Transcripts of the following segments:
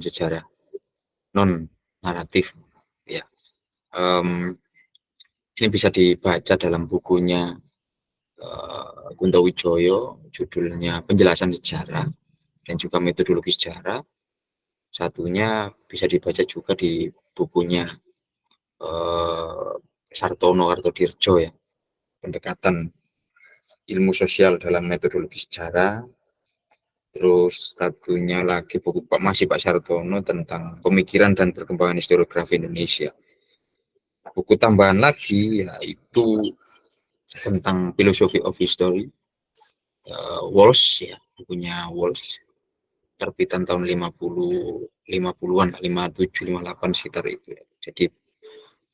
sejarah non naratif ya. Ini bisa dibaca dalam bukunya Kunto Wijoyo, judulnya Penjelasan Sejarah dan juga Metodologi Sejarah. Satunya bisa dibaca juga di bukunya Sartono Kartodirjo ya, pendekatan ilmu sosial dalam metodologi sejarah. Terus satunya lagi buku Pak Sartono tentang pemikiran dan perkembangan historiografi Indonesia. Buku tambahan lagi yaitu tentang Philosophy of History, Walsh ya, bukunya Walsh, terbitan tahun 50-an, 57, 58 sekitar itu. Jadi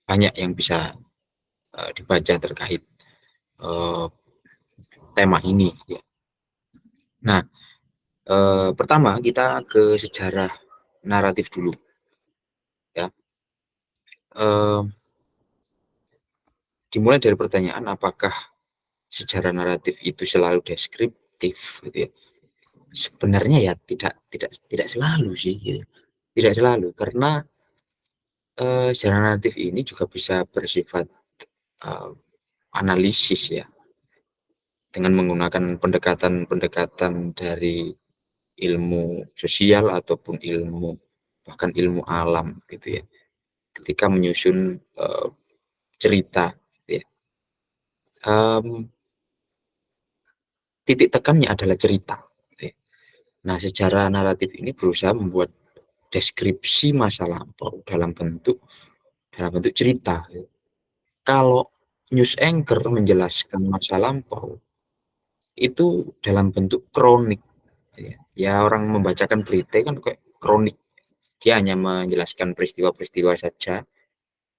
banyak yang bisa dibaca terkait tema ini ya. Nah, pertama kita ke sejarah naratif dulu ya. Dimulai dari pertanyaan apakah sejarah naratif itu selalu deskriptif gitu ya. Sebenarnya ya tidak selalu sih gitu. Tidak selalu karena sejarah naratif ini juga bisa bersifat analisis ya, dengan menggunakan pendekatan-pendekatan dari ilmu sosial ataupun bahkan ilmu alam gitu ya, ketika menyusun cerita gitu ya. Titik tekannya adalah cerita gitu ya. Nah, sejarah naratif ini berusaha membuat deskripsi masa lampau dalam bentuk cerita gitu. Kalau news anchor menjelaskan masa lampau itu dalam bentuk kronik ya. Ya orang membacakan berita kan kayak kronik, dia hanya menjelaskan peristiwa-peristiwa saja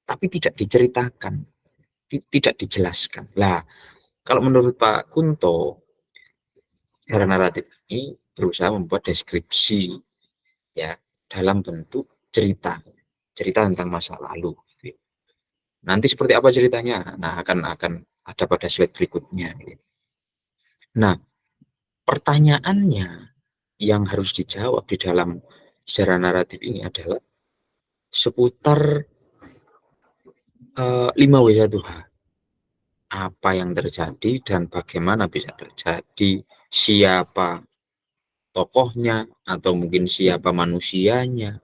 tapi tidak diceritakan, tidak dijelaskan. Lah, kalau menurut Pak Kunto, secara naratif ini berusaha membuat deskripsi ya dalam bentuk cerita, cerita tentang masa lalu. Nanti seperti apa ceritanya? Nah, akan ada pada slide berikutnya. Nah, pertanyaannya yang harus dijawab di dalam secara naratif ini adalah seputar 5W1H. Apa yang terjadi dan bagaimana bisa terjadi, siapa tokohnya, atau mungkin siapa manusianya,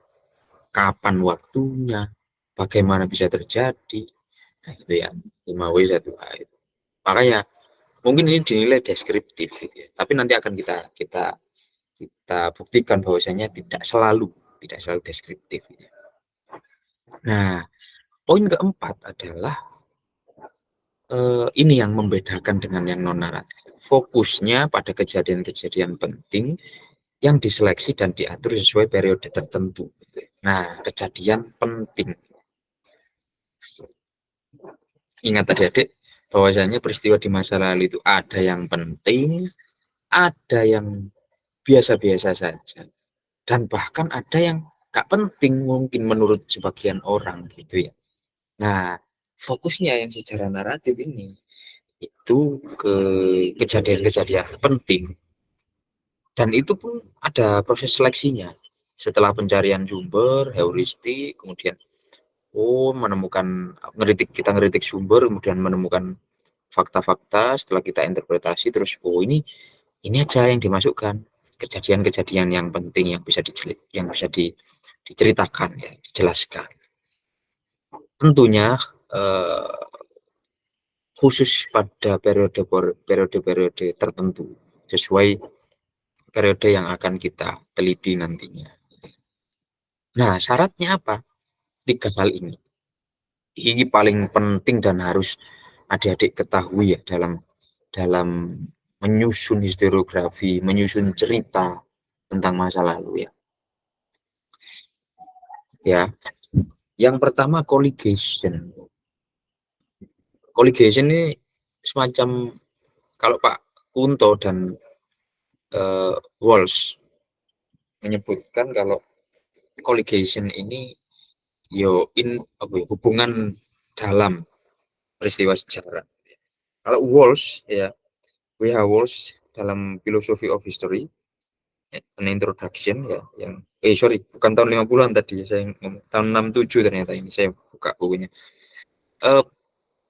kapan waktunya, bagaimana bisa terjadi. Nah, itu ya, 5W1H itu. Makanya mungkin ini dinilai deskriptif gitu ya. Tapi nanti akan kita buktikan bahwasanya tidak selalu deskriptif gitu ya. Nah, poin keempat adalah ini yang membedakan dengan yang non naratif. Fokusnya pada kejadian-kejadian penting yang diseleksi dan diatur sesuai periode tertentu. Nah, kejadian penting. Ingat adik-adik bahwasanya peristiwa di masa lalu itu ada yang penting, ada yang biasa-biasa saja, dan bahkan ada yang gak penting mungkin menurut sebagian orang gitu ya. Nah, fokusnya yang secara naratif ini itu ke kejadian-kejadian penting, dan itu pun ada proses seleksinya. Setelah pencarian sumber, heuristik, kemudian kita ngeritik sumber, kemudian menemukan fakta-fakta, setelah kita interpretasi, terus ini aja yang dimasukkan, kejadian-kejadian yang penting yang bisa diceritakan ya, dijelaskan. Tentunya khusus pada periode tertentu sesuai periode yang akan kita teliti nantinya. Nah, syaratnya apa? 3 hal ini. Ini paling penting dan harus adik-adik ketahui ya dalam dalam menyusun historiografi, menyusun cerita tentang masa lalu ya. Ya, yang pertama colligation. Colligation ini semacam, kalau Pak Kunto dan Walsh menyebutkan kalau colligation ini hubungan dalam peristiwa sejarah. Kalau Walsh ya, W.H. Walsh dalam Philosophy of History an introduction ya, yang sorry, bukan tahun 50-an tadi, saya ngomong tahun 67 ternyata ini saya buka bukunya.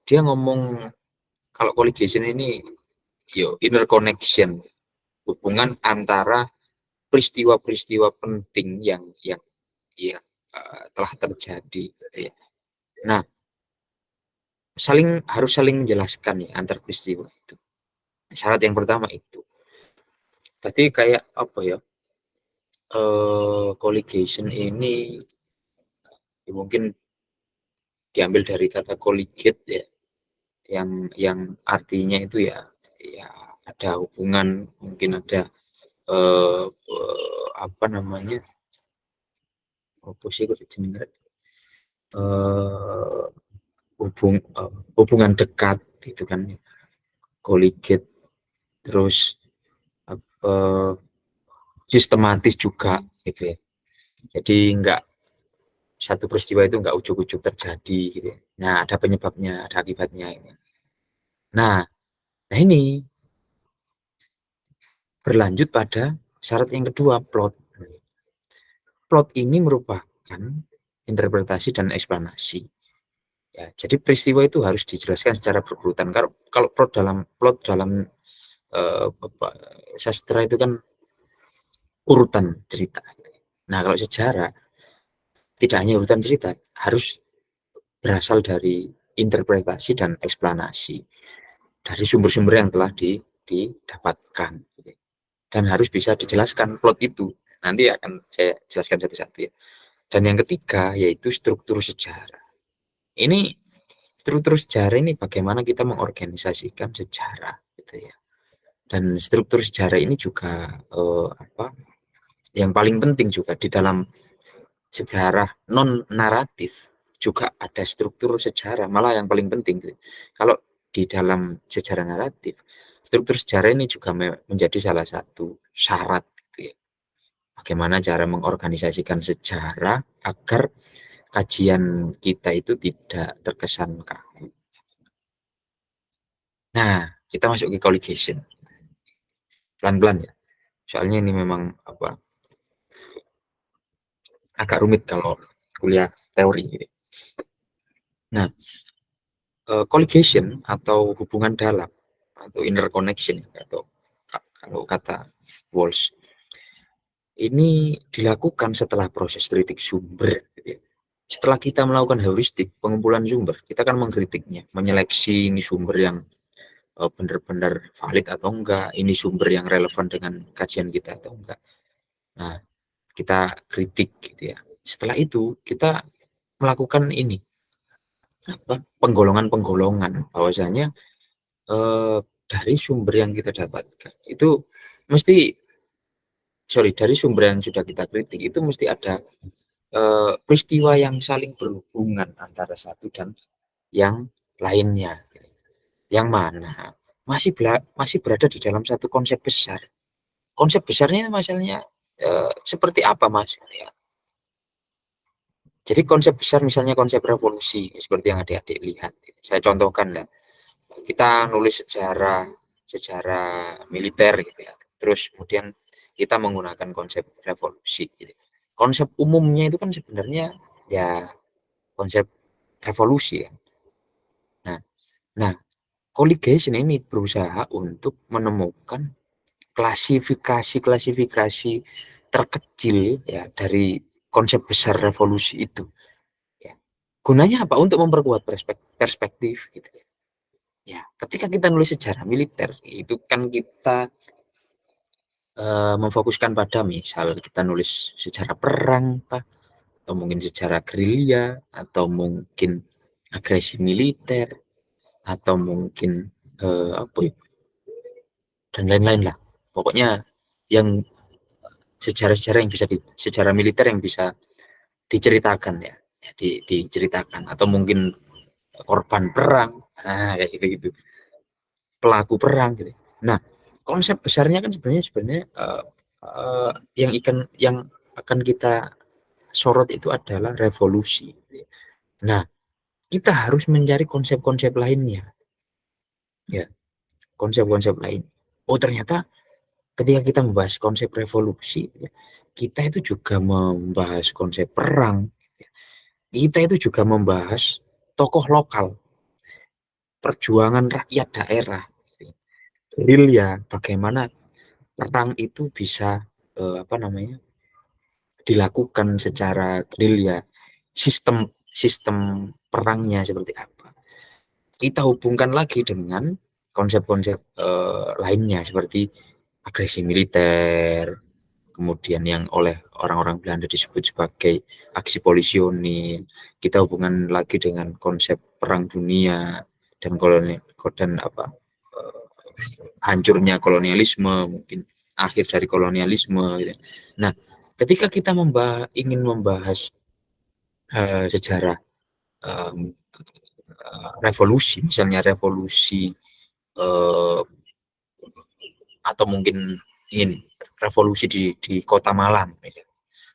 Dia ngomong kalau colligation ini inner connection, hubungan antara peristiwa-peristiwa penting yang telah terjadi gitu ya. Nah, harus saling menjelaskan ya antar peristiwa itu. Syarat yang pertama itu. Tadi kayak apa ya? Colligation ini ya mungkin diambil dari kata colligate ya, yang artinya itu ya ada hubungan, mungkin ada apa namanya, hubungan dekat gitu kan, colligate, terus sistematis juga gitu ya. Jadi enggak satu peristiwa itu enggak ujuk-ujuk terjadi gitu ya. Nah, ada penyebabnya, ada akibatnya ini. Nah ini berlanjut pada syarat yang kedua, plot. Plot ini merupakan interpretasi dan eksplanasi. Ya, jadi peristiwa itu harus dijelaskan secara berurutan. Kalau plot dalam sastra itu kan urutan cerita. Nah, kalau sejarah tidak hanya urutan cerita, harus berasal dari interpretasi dan eksplanasi dari sumber-sumber yang telah didapatkan, dan harus bisa dijelaskan plot itu. Nanti akan saya jelaskan satu-satu ya. Dan yang ketiga yaitu struktur sejarah. Ini struktur sejarah ini bagaimana kita mengorganisasikan sejarah gitu ya. Dan struktur sejarah ini juga yang paling penting juga di dalam sejarah non naratif juga ada struktur sejarah, malah yang paling penting gitu. Kalau di dalam sejarah naratif, struktur sejarah ini juga menjadi salah satu syarat gitu ya. Bagaimana cara mengorganisasikan sejarah agar kajian kita itu tidak terkesan kaku. Nah, kita masuk ke colligation. Pelan-pelan ya. Soalnya ini memang agak rumit kalau kuliah teori gitu. Nah, colligation atau hubungan dalam atau inner connection atau kalau kata Walsh ini dilakukan setelah proses kritik sumber gitu ya. Setelah kita melakukan heuristik pengumpulan sumber, kita akan mengkritiknya, menyeleksi ini sumber yang benar-benar valid atau enggak, ini sumber yang relevan dengan kajian kita atau enggak. Nah, kita kritik gitu ya. Setelah itu kita melakukan ini penggolongan-penggolongan, bahwasanya dari sumber yang kita dapatkan itu mesti dari sumber yang sudah kita kritik itu mesti ada peristiwa yang saling berhubungan antara satu dan yang lainnya, yang mana masih berada di dalam satu konsep besar. Konsep besarnya masalahnya seperti apa, Mas? Ya. Jadi konsep besar misalnya konsep revolusi seperti yang adik-adik lihat. Saya contohkan lah. Kita nulis sejarah militer gitu ya. Terus kemudian kita menggunakan konsep revolusi gitu. Konsep umumnya itu kan sebenarnya ya konsep revolusi ya. Nah, colligation ini berusaha untuk menemukan klasifikasi terkecil ya dari konsep besar revolusi itu. Ya. Gunanya apa? Untuk memperkuat perspektif gitu ya. Ya, ketika kita nulis sejarah militer itu kan kita memfokuskan pada misal kita nulis sejarah perang atau mungkin sejarah gerilya atau mungkin agresi militer atau mungkin dan lain-lain lah. Pokoknya yang sejarah-sejarah yang bisa sejarah militer yang bisa diceritakan ya, diceritakan atau mungkin korban perang, kayak gitu-gitu, pelaku perang gitu. Nah, konsep besarnya kan sebenarnya yang akan kita sorot itu adalah revolusi. Nah, kita harus mencari konsep-konsep lainnya, ya, konsep-konsep lain. Oh, ternyata ketika kita membahas konsep revolusi, kita itu juga membahas konsep perang, kita itu juga membahas tokoh lokal, perjuangan rakyat daerah, real ya, bagaimana perang itu bisa apa namanya dilakukan secara gerilya, sistem sistem perangnya seperti apa. Kita hubungkan lagi dengan konsep-konsep lainnya seperti agresi militer, kemudian yang oleh orang-orang Belanda disebut sebagai aksi polisionil. Kita hubungan lagi dengan konsep perang dunia dan kolonial dan apa hancurnya kolonialisme, mungkin akhir dari kolonialisme gitu. Nah, ketika kita ingin membahas sejarah um, revolusi, misalnya revolusi uh, atau mungkin ingin revolusi di Kota Malang, misalnya,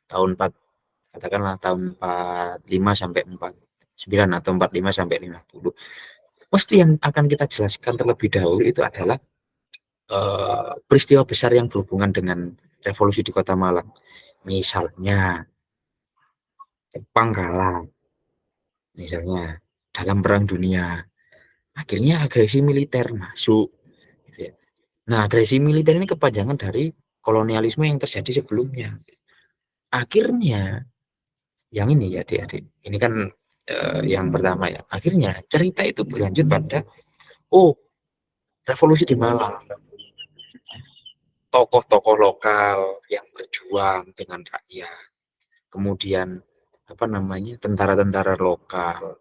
tahun 4 katakanlah tahun 45 sampai 49 atau 45 sampai 50. Pasti yang akan kita jelaskan terlebih dahulu itu adalah peristiwa besar yang berhubungan dengan revolusi di Kota Malang. Misalnya Jepang kalah, misalnya dalam Perang Dunia, akhirnya agresi militer masuk. Gitu ya. Nah, agresi militer ini kepanjangan dari kolonialisme yang terjadi sebelumnya. Akhirnya, yang ini ya adik-adik, ini kan yang pertama ya. Akhirnya cerita itu berlanjut pada, oh, revolusi di Malang. Tokoh-tokoh lokal yang berjuang dengan rakyat. Kemudian apa namanya tentara-tentara lokal,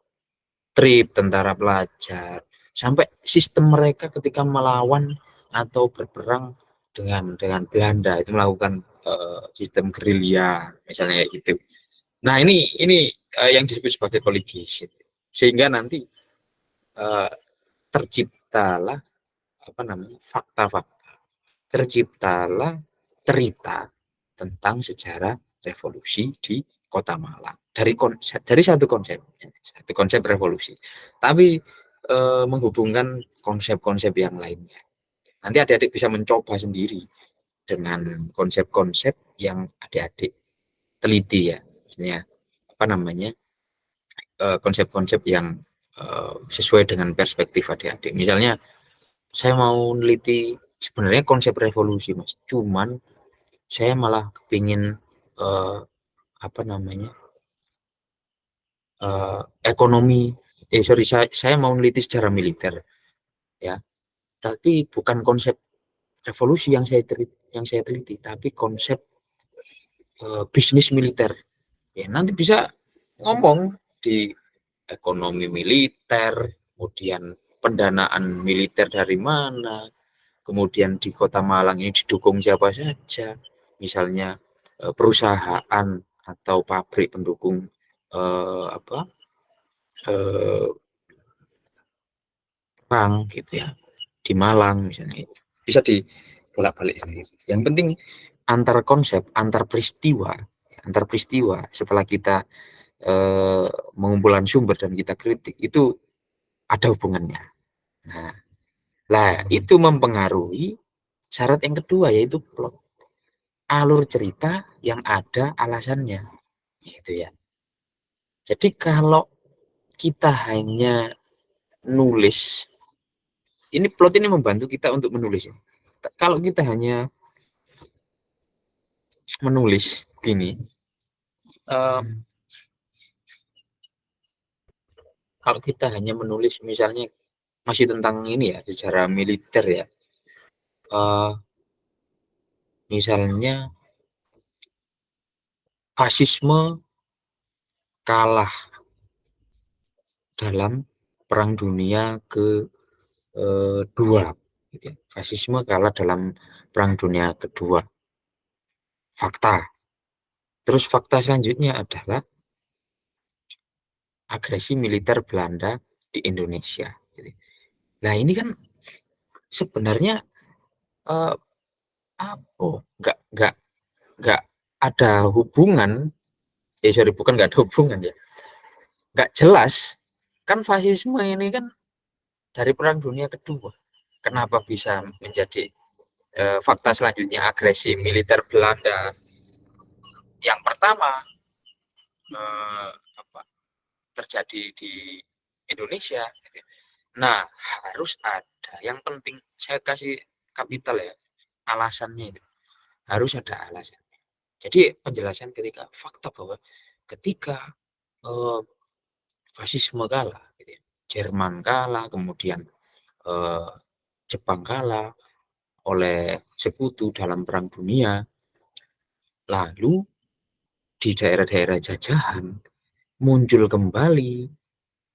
trip tentara pelajar, sampai sistem mereka ketika melawan atau berperang dengan Belanda itu melakukan sistem gerilya misalnya gitu. Nah ini yang disebut sebagai coligation, sehingga nanti uh, terciptalah apa namanya fakta-fakta, terciptalah cerita tentang sejarah revolusi di Kota Malang dari satu konsep revolusi, tapi menghubungkan konsep-konsep yang lainnya. Nanti adik-adik bisa mencoba sendiri dengan konsep-konsep yang adik-adik teliti ya, maksudnya apa namanya konsep-konsep yang sesuai dengan perspektif adik-adik. Misalnya saya mau neliti sebenarnya konsep revolusi mas, cuman saya malah kepingin apa namanya ekonomi sorry saya mau neliti secara militer ya, tapi bukan konsep revolusi yang saya teliti tapi konsep bisnis militer ya, nanti bisa ngomong di ekonomi militer, kemudian pendanaan militer dari mana, kemudian di Kota Malang ini didukung siapa saja, misalnya perusahaan atau pabrik pendukung apa perang gitu ya di Malang misalnya, bisa dibolak-balik sendiri. Yang penting antar konsep, antar peristiwa setelah kita mengumpulkan sumber dan kita kritik itu ada hubungannya. Nah, lah itu mempengaruhi syarat yang kedua yaitu plot, alur cerita yang ada alasannya, gitu ya. Jadi kalau kita hanya nulis, ini plot ini membantu kita untuk menulis. Kalau kita hanya menulis ini, kalau kita hanya menulis misalnya masih tentang ini ya sejarah militer ya, misalnya fasisme kalah dalam Perang Dunia kedua, gitu ya. Fasisme kalah dalam Perang Dunia kedua, fakta. Terus fakta selanjutnya adalah agresi militer Belanda di Indonesia. Nah ini kan sebenarnya eh, apa? Nggak ada hubungan. Sorry, bukan nggak ada hubungan ya. Nggak jelas. Kan fasisme ini kan dari Perang Dunia kedua. Kenapa bisa menjadi fakta selanjutnya agresi militer Belanda yang pertama apa, terjadi di Indonesia. Nah, harus ada yang penting saya kasih kapital ya, alasannya itu harus ada alasan. Jadi penjelasan ketika fakta bahwa ketika eh, fasisme kalah, gitu ya, Jerman kalah, kemudian eh, Jepang kalah oleh sekutu dalam Perang Dunia, lalu di daerah-daerah jajahan muncul kembali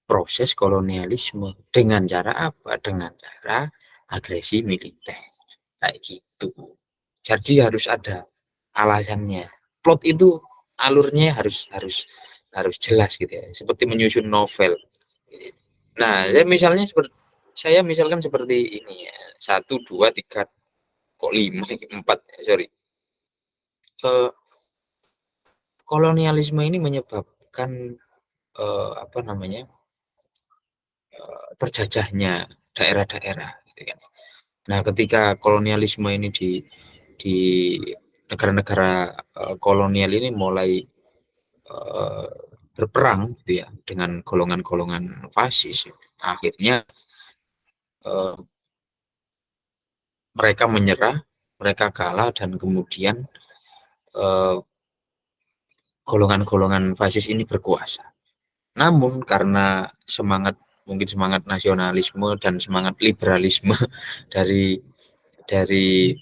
proses kolonialisme dengan cara apa? Dengan cara agresi militer kayak gitu. Jadi harus ada alasannya. Plot itu alurnya harus harus harus jelas gitu ya. Seperti menyusun novel. Nah, saya misalkan seperti ini ya. Satu, dua, tiga, kok lima, empat, sorry. Kolonialisme ini menyebabkan apa namanya terjajahnya daerah-daerah. Gitu kan. Nah, ketika kolonialisme ini di negara-negara kolonial ini mulai uh, berperang gitu ya dengan golongan-golongan fasis, akhirnya uh, mereka menyerah, mereka kalah dan kemudian uh, golongan-golongan fasis ini berkuasa. Namun karena mungkin semangat nasionalisme dan semangat liberalisme dari dari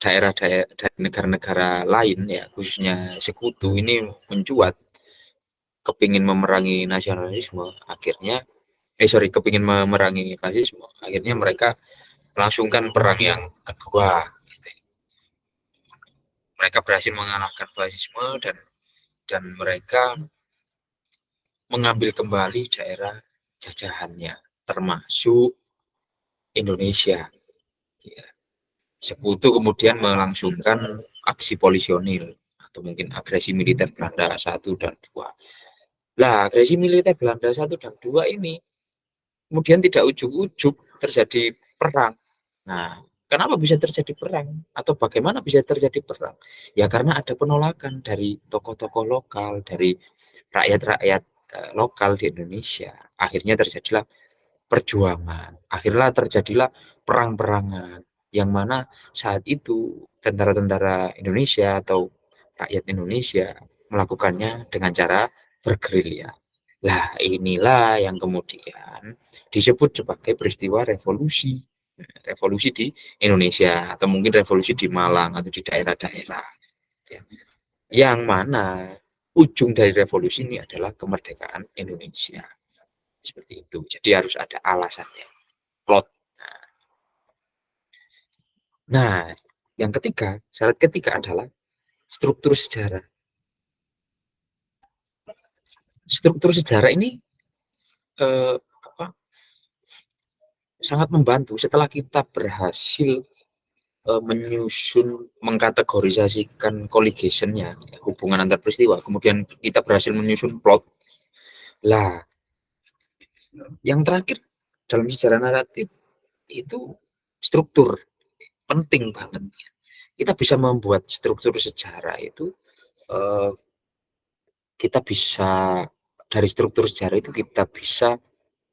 daerah-daerah dari negara-negara lain ya khususnya sekutu ini mencuat kepingin memerangi nasionalisme akhirnya kepingin memerangi fasisme akhirnya mereka melangsungkan perang yang kedua. Mereka berhasil mengalahkan fasisme dan mereka mengambil kembali daerah jajahannya termasuk Indonesia. Ya. Sekutu kemudian melangsungkan aksi polisionil atau mungkin agresi militer Belanda 1 dan 2. Lah, agresi militer Belanda 1 dan 2 ini kemudian tidak ujuk-ujuk terjadi perang. Nah, kenapa bisa terjadi perang? Atau bagaimana bisa terjadi perang? Ya karena ada penolakan dari tokoh-tokoh lokal, dari rakyat-rakyat lokal di Indonesia. Akhirnya terjadilah perjuangan. Akhirnya terjadilah perang-perangan yang mana saat itu tentara-tentara Indonesia atau rakyat Indonesia melakukannya dengan cara bergerilya. Lah, inilah yang kemudian disebut sebagai peristiwa revolusi. Revolusi di Indonesia atau mungkin revolusi di Malang atau di daerah-daerah. Yang mana ujung dari revolusi ini adalah kemerdekaan Indonesia. Seperti itu. Jadi harus ada alasannya. Plot. Nah, yang ketiga, syarat ketiga adalah struktur sejarah. Struktur sejarah ini apa, sangat membantu setelah kita berhasil menyusun, mengkategorisasikan colligationnya, hubungan antar peristiwa, kemudian kita berhasil menyusun plot. Lah, yang terakhir dalam sejarah naratif itu struktur penting banget. Kita bisa membuat struktur sejarah itu eh, kita bisa dari struktur sejarah itu kita bisa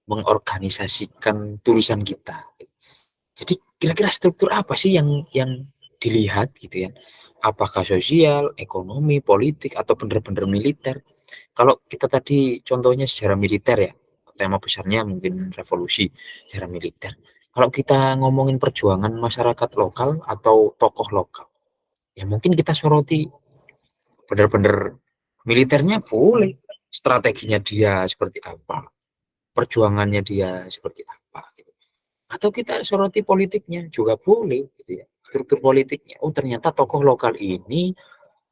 mengorganisasikan tulisan kita. Jadi kira-kira struktur apa sih yang dilihat gitu ya? Apakah sosial, ekonomi, politik atau benar-benar militer? Kalau kita tadi contohnya sejarah militer ya, tema besarnya mungkin revolusi sejarah militer. Kalau kita ngomongin perjuangan masyarakat lokal atau tokoh lokal, ya mungkin kita soroti benar-benar militernya boleh, strateginya dia seperti apa, perjuangannya dia seperti apa, gitu. Atau kita soroti politiknya juga boleh, gitu ya. Struktur politiknya, oh ternyata tokoh lokal ini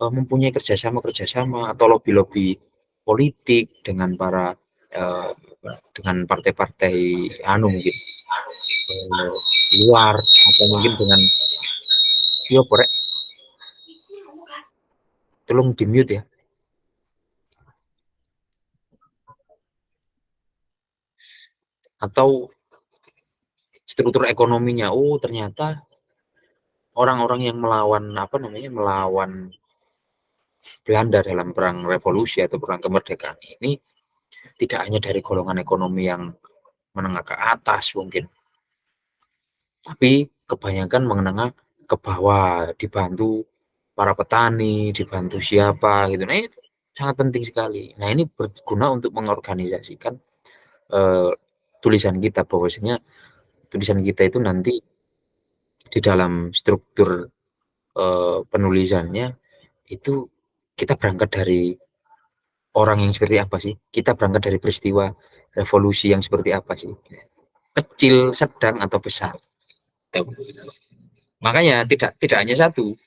mempunyai kerjasama-kerjasama atau lobby-lobby politik dengan para uh, dengan partai-partai mungkin uh, luar atau mungkin dengan yo borek tolong di mute ya atau struktur ekonominya oh ternyata orang-orang yang melawan Belanda dalam perang revolusi atau perang kemerdekaan ini tidak hanya dari golongan ekonomi yang menengah ke atas mungkin, tapi kebanyakan menengah ke bawah, dibantu para petani, dibantu siapa gitu. Nah, itu sangat penting sekali. Nah, ini berguna untuk mengorganisasikan eh, tulisan kita, bahwasanya tulisan kita itu nanti di dalam struktur penulisannya itu kita berangkat dari orang yang seperti apa sih? Kita berangkat dari peristiwa revolusi yang seperti apa sih? Kecil, sedang, atau besar. Tuh. Makanya tidak hanya satu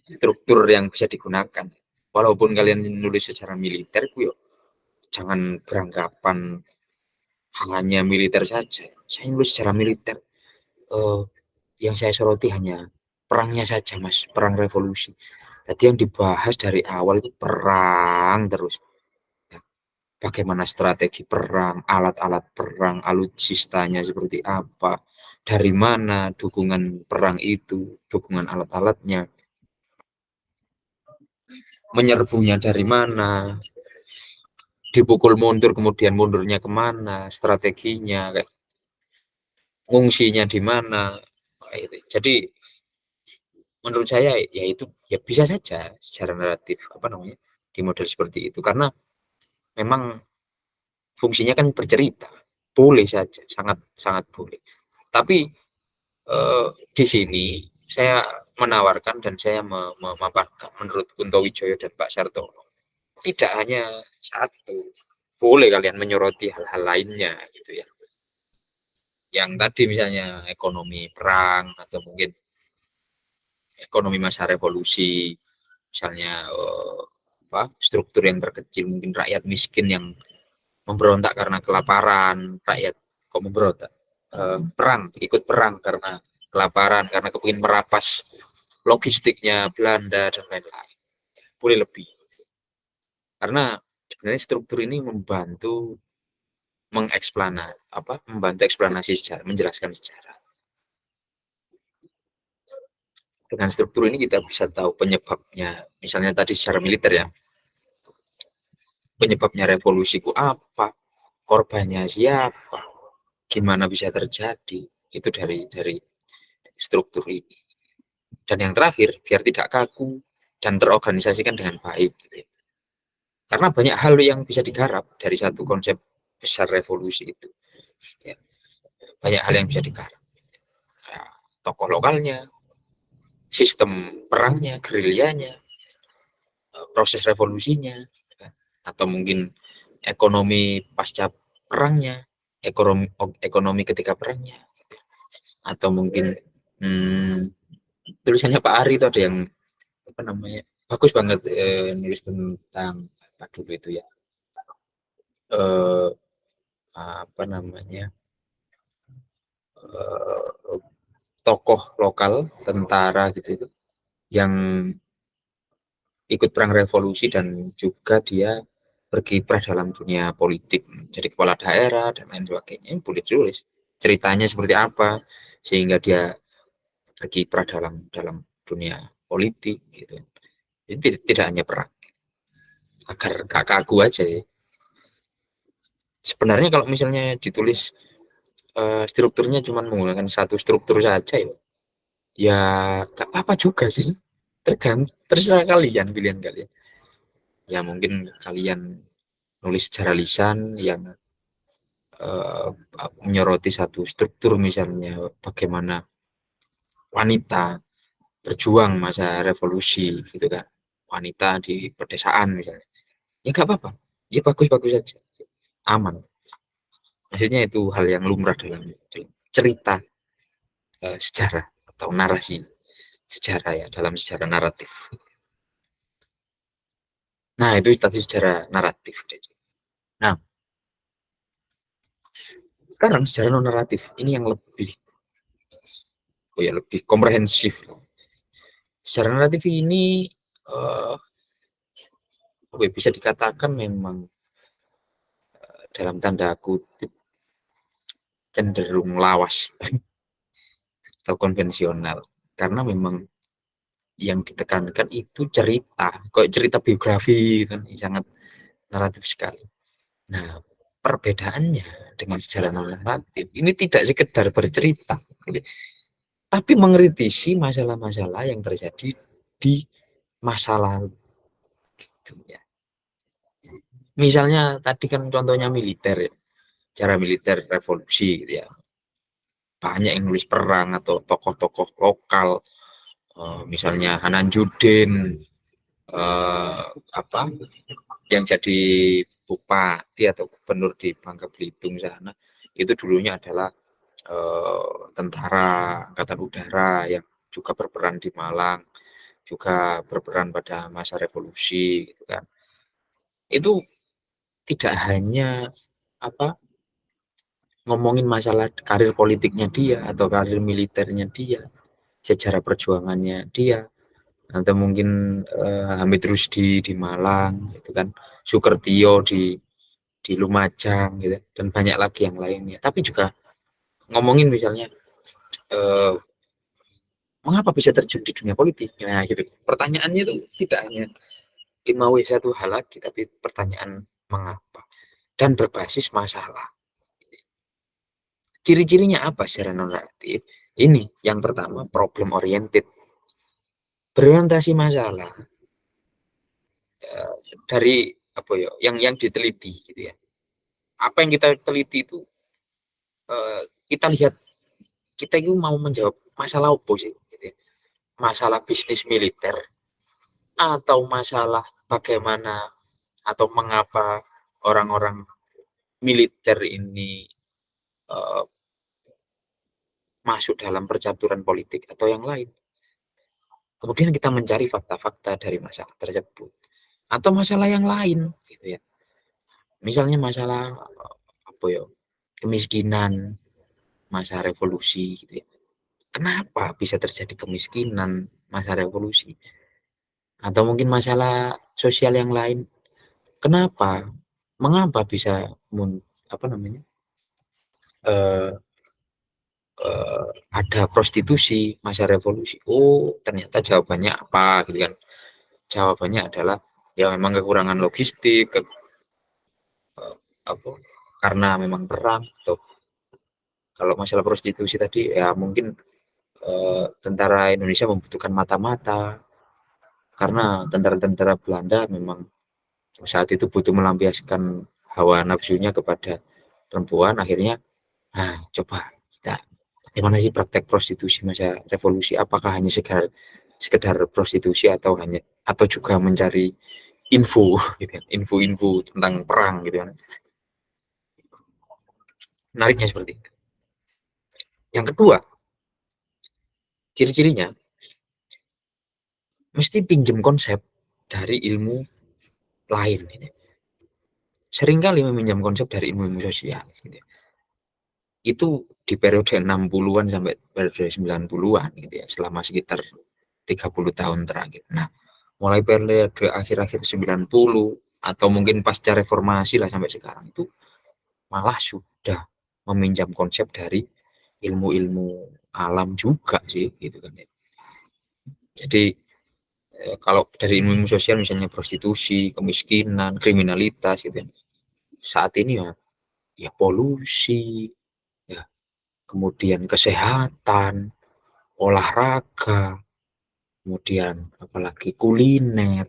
struktur yang bisa digunakan. Walaupun kalian nulis secara militer, jangan beranggapan hanya militer saja. Saya nulis secara militer. Eh, yang saya soroti hanya perangnya saja, Mas, perang revolusi. Tadi yang dibahas dari awal itu perang terus. Ya, bagaimana strategi perang, alat-alat perang, alutsistanya seperti apa, dari mana dukungan perang itu, dukungan alat-alatnya, menyerbunya dari mana, dipukul mundur kemudian mundurnya kemana, strateginya, kayak ngungsinya di mana. Jadi menurut saya ya itu ya bisa saja secara naratif di model seperti itu, karena memang fungsinya kan bercerita, boleh saja, sangat sangat boleh. Tapi eh, di sini saya menawarkan dan saya memaparkan menurut Kunto Wijoyo dan Pak Sartono, tidak hanya satu, boleh kalian menyoroti hal-hal lainnya gitu ya, yang tadi misalnya ekonomi perang atau mungkin ekonomi masa revolusi, misalnya struktur yang terkecil, mungkin rakyat miskin yang memberontak karena kelaparan, rakyat kok memberontak, perang, ikut perang karena kelaparan, karena kepingin merapas logistiknya Belanda dan lain-lain, boleh lebih, karena sebenarnya struktur ini membantu eksplanasi sejarah, menjelaskan sejarah. Dengan struktur ini kita bisa tahu penyebabnya, misalnya tadi secara militer ya, penyebabnya revolusi ku apa, korbannya siapa, gimana bisa terjadi, itu dari struktur ini. Dan yang terakhir, biar tidak kaku dan terorganisasikan dengan baik, gitu ya. Karena banyak hal yang bisa digarap dari satu konsep besar revolusi itu, ya. Banyak hal yang bisa digarap, ya, tokoh lokalnya, sistem perangnya, gerilyanya, proses revolusinya, atau mungkin ekonomi pasca perangnya, ekonomi ekonomi ketika perangnya, atau mungkin hmm, tulisannya Pak Ari itu ada yang bagus banget, nulis tentang apa dulu itu ya, eh, apa namanya eh, tokoh lokal tentara gitu yang ikut perang revolusi dan juga dia berkiprah dalam dunia politik, jadi kepala daerah dan lain sebagainya, boleh tulis ceritanya seperti apa sehingga dia berkiprah dalam dalam dunia politik gitu. Jadi tidak hanya perang, agar gak kaku aja sih. Sebenarnya kalau misalnya ditulis strukturnya cuma menggunakan satu struktur saja ya, ya gak apa-apa juga sih. Terserah kalian, pilihan kalian. Ya mungkin kalian nulis secara lisan yang eh, menyoroti satu struktur, misalnya bagaimana wanita berjuang masa revolusi gitu kan, wanita di pedesaan misalnya, ya nggak apa-apa, ya bagus-bagus saja, aman. Maksudnya itu hal yang lumrah dalam cerita sejarah atau narasi sejarah ya, dalam sejarah naratif. Nah, itu tadi sejarah naratif. Nah, sekarang sejarah non naratif ini yang lebih komprehensif. Sejarah naratif ini uh, bisa dikatakan memang dalam tanda kutip cenderung lawas. atau konvensional, karena memang yang ditekankan itu cerita, kok cerita biografi kan, sangat naratif sekali. Nah, perbedaannya dengan sejarah naratif ini tidak sekedar bercerita, tapi mengkritisi masalah-masalah yang terjadi di masa lalu, gitu ya. Misalnya tadi kan contohnya militer ya, cara militer revolusi gitu ya. Banyak yang nulis perang atau tokoh-tokoh lokal, misalnya Hanan Judin, apa yang jadi bupati atau gubernur di Bangka Belitung sana, itu dulunya adalah tentara angkatan udara yang juga berperan di Malang, juga berperan pada masa revolusi gitu kan. Itu tidak hanya apa ngomongin masalah karir politiknya dia atau karir militernya dia, sejarah perjuangannya dia, atau mungkin Hamid Rusdi di Malang gitu kan, Sukertio di Lumajang gitu, dan banyak lagi yang lainnya. Tapi juga ngomongin misalnya eh, mengapa bisa terjun di dunia politik, nah gitu. Pertanyaannya itu tidak hanya 5W1 hal lagi, tapi pertanyaan mengapa dan berbasis masalah. Ciri-cirinya apa secara non-reaktif? Ini yang pertama, problem oriented, berorientasi masalah dari apa ya, yang diteliti gitu ya. Apa yang kita teliti itu kita lihat, kita itu mau menjawab masalah apa sih gitu ya. Masalah bisnis militer, atau masalah bagaimana atau mengapa orang-orang militer ini uh, masuk dalam percaturan politik, atau yang lain. Kemudian kita mencari fakta-fakta dari masalah tersebut atau masalah yang lain gitu ya. Misalnya masalah apa ya, kemiskinan masa revolusi gitu ya. Kenapa bisa terjadi kemiskinan masa revolusi? Atau mungkin masalah sosial yang lain. Kenapa? Mengapa bisa apa namanya? eh, ada prostitusi masa revolusi? Oh, ternyata jawabannya apa gitu kan? Jawabannya adalah ya memang kekurangan logistik, apa? Karena memang perang, atau kalau masalah prostitusi tadi ya mungkin tentara Indonesia membutuhkan mata-mata, karena tentara-tentara Belanda memang saat itu butuh melampiaskan hawa nafsunya kepada perempuan. Akhirnya, nah coba kita bagaimana sih praktek prostitusi masa revolusi? Apakah hanya sekedar sekedar prostitusi, atau hanya atau juga mencari info gitu kan, info-info tentang perang gitu kan. Menariknya seperti itu. Yang kedua, ciri-cirinya mesti pinjam konsep dari ilmu lain gitu. Seringkali meminjam konsep dari ilmu-ilmu sosial gitu. Itu di periode 60-an sampai periode 90-an gitu ya, selama sekitar 30 tahun terakhir. Nah, mulai periode akhir-akhir 90 atau mungkin pasca reformasi lah sampai sekarang, itu malah sudah meminjam konsep dari ilmu-ilmu alam juga sih gitu kan ya. Jadi kalau dari ilmu-ilmu sosial misalnya prostitusi, kemiskinan, kriminalitas gitu ya. Saat ini ya, ya polusi, ya kemudian kesehatan, olahraga, kemudian apalagi kuliner,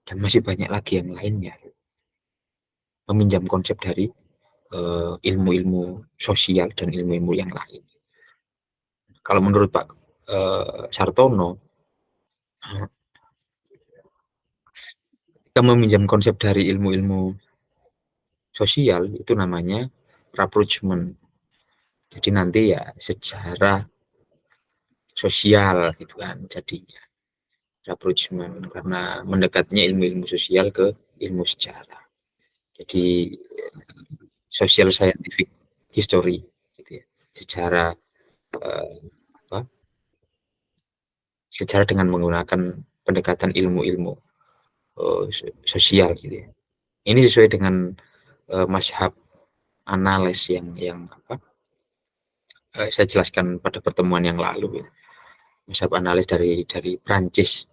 dan masih banyak lagi yang lainnya. Meminjam konsep dari ilmu-ilmu sosial dan ilmu-ilmu yang lain. Kalau menurut Pak Sartono, kita meminjam konsep dari ilmu-ilmu sosial itu namanya rapprochement. Jadi nanti ya sejarah sosial gitu kan jadinya rapprochement, karena mendekatnya ilmu-ilmu sosial ke ilmu sejarah. Jadi social scientific history gitu ya. Sejarah eh, apa? Sejarah dengan menggunakan pendekatan ilmu-ilmu sosial gitu ya. Ini sesuai dengan mazhab analis yang apa? saya jelaskan pada pertemuan yang lalu, mazhab analis dari Prancis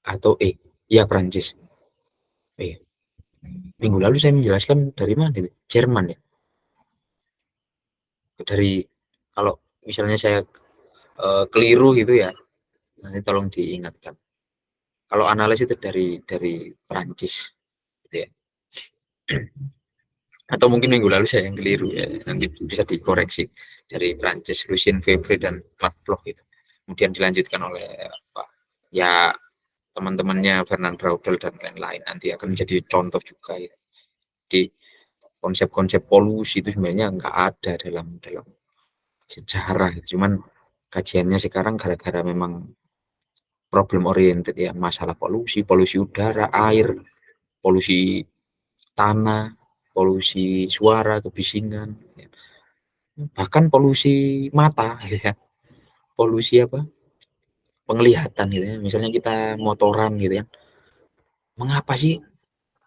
atau ya Prancis. Minggu lalu saya menjelaskan dari mana itu? Jerman ya. Dari kalau misalnya saya keliru gitu ya, nanti tolong diingatkan. Kalau analis itu dari Prancis gitu ya. Atau mungkin minggu lalu saya yang keliru ya, nanti bisa dikoreksi dari Prancis, Lucien Febvre dan Marc Bloch itu. Kemudian dilanjutkan oleh apa? Ya teman-temannya Fernand Braudel dan lain-lain, nanti akan menjadi contoh juga ya. Di konsep-konsep polusi itu sebenarnya nggak ada dalam dalam sejarah, cuman kajiannya sekarang gara-gara memang problem oriented ya, masalah polusi, polusi udara, air, polusi tanah, polusi suara, kebisingan, ya. Bahkan polusi mata ya, polusi apa? Penglihatan gitu ya. Misalnya kita motoran gitu ya. Mengapa sih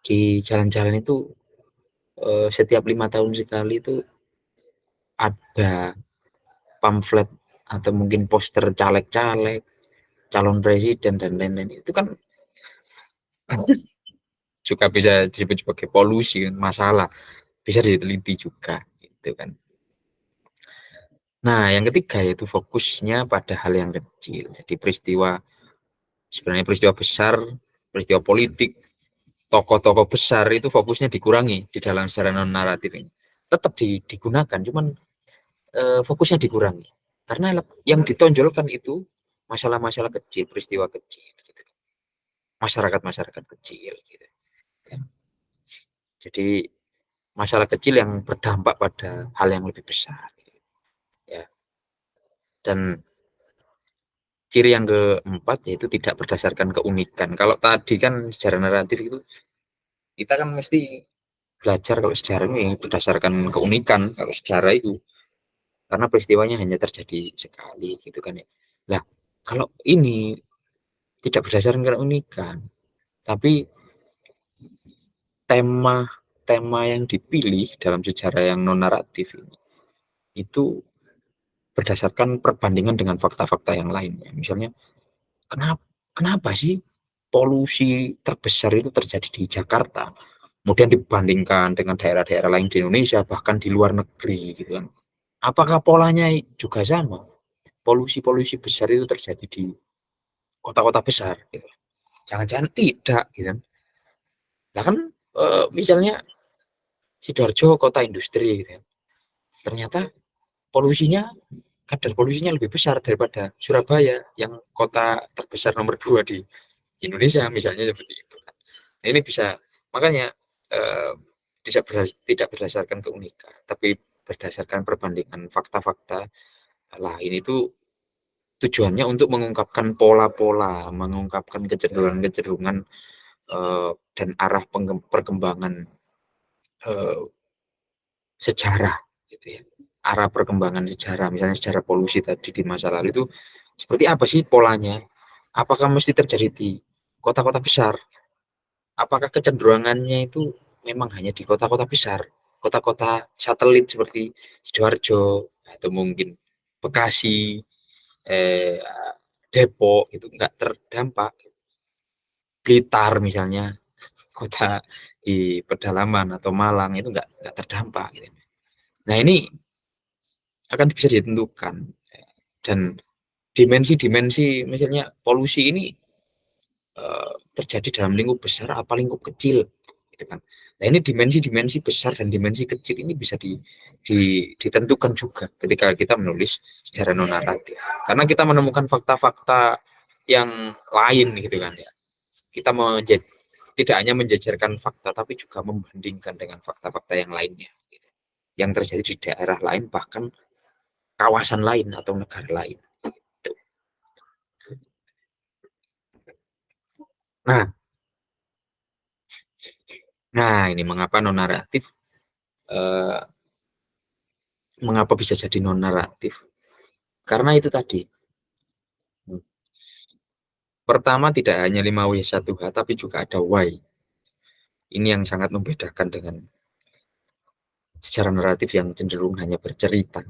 di jalan-jalan itu setiap 5 tahun sekali itu ada pamflet atau mungkin poster caleg-caleg, calon presiden dan lain-lain. Itu kan juga bisa disebut sebagai polusi kan, masalah. Bisa diteliti juga gitu kan. Nah, yang ketiga yaitu fokusnya pada hal yang kecil. Jadi sebenarnya peristiwa besar, peristiwa politik, tokoh-tokoh besar itu fokusnya dikurangi di dalam secara non naratif ini. Tetap digunakan, cuman fokusnya dikurangi. Karena yang ditonjolkan itu masalah-masalah kecil, peristiwa kecil, gitu. Masyarakat-masyarakat kecil, gitu. Ya. Jadi masalah kecil yang berdampak pada hal yang lebih besar, ya. Dan ciri yang keempat yaitu tidak berdasarkan keunikan. Kalau tadi kan sejarah naratif itu kita kan mesti belajar kalau sejarah ini berdasarkan keunikan, kalau sejarah itu karena peristiwanya hanya terjadi sekali gitu kan ya. Nah, kalau ini tidak berdasarkan keunikan, tapi tema tema yang dipilih dalam sejarah yang non naratif ini itu berdasarkan perbandingan dengan fakta-fakta yang lainnya. Misalnya, kenapa kenapa sih polusi terbesar itu terjadi di Jakarta? Kemudian dibandingkan dengan daerah-daerah lain di Indonesia, bahkan di luar negeri gitu kan. Apakah polanya juga sama? Polusi-polusi besar itu terjadi di kota-kota besar gitu. Jangan-jangan tidak gitu kan. Nah kan misalnya Sidoarjo kota industri gitu kan. Ternyata polusinya kadar polusinya lebih besar daripada Surabaya yang kota terbesar nomor 2 di Indonesia misalnya seperti itu kan. Nah, ini bisa makanya eh, tidak berdasarkan keunikan, tapi berdasarkan perbandingan fakta-fakta lain itu tujuannya untuk mengungkapkan pola-pola, mengungkapkan kecenderungan-kecenderungan dan arah perkembangan eh, sejarah gitu ya. Arah perkembangan sejarah, misalnya sejarah polusi tadi di masa lalu itu seperti apa sih polanya? Apakah mesti terjadi di kota-kota besar? Apakah kecenderungannya itu memang hanya di kota-kota besar, kota-kota satelit seperti Sidoarjo atau mungkin Bekasi, eh, Depok itu enggak terdampak. Blitar misalnya, kota di pedalaman atau Malang itu enggak terdampak. Gitu. Nah ini akan bisa ditentukan dan dimensi-dimensi misalnya polusi ini terjadi dalam lingkup besar apa lingkup kecil gitu kan. Nah ini dimensi-dimensi besar dan dimensi kecil ini bisa ditentukan juga ketika kita menulis secara non naratif karena kita menemukan fakta-fakta yang lain gitu kan ya. Kita tidak hanya menjajarkan fakta tapi juga membandingkan dengan fakta-fakta yang lainnya gitu. Yang terjadi di daerah lain bahkan kawasan lain atau negara lain gitu. Nah, ini mengapa non naratif eh, mengapa bisa jadi non naratif? Karena itu tadi. Pertama tidak hanya 5W1H tapi juga ada Y. Ini yang sangat membedakan dengan secara naratif yang cenderung hanya bercerita.